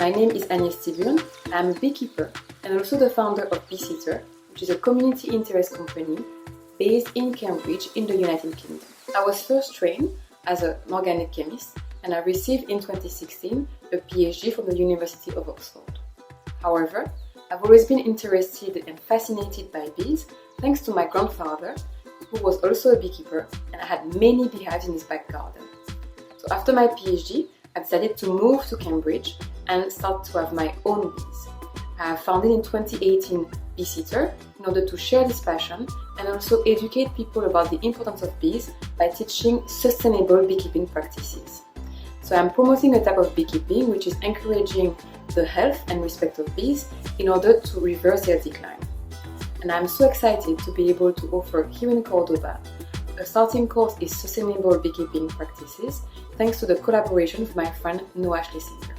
My name is Agnès Thiburn. I'm a beekeeper and also the founder of BeeSeater, which is a community interest company based in Cambridge in the United Kingdom. I was first trained as an organic chemist and I received in 2016 a PhD from the University of Oxford. However, I've always been interested and fascinated by bees thanks to my grandfather, who was also a beekeeper and had many beehives in his back garden. So after my PhD, I decided to move to Cambridge and start to have my own bees. I founded in 2018 BeeSeater in order to share this passion and also educate people about the importance of bees by teaching sustainable beekeeping practices. So I'm promoting a type of beekeeping which is encouraging the health and respect of bees in order to reverse their decline. And I'm so excited to be able to offer here in Cordoba a starting course in sustainable beekeeping practices thanks to the collaboration with my friend Noah Schlesinger.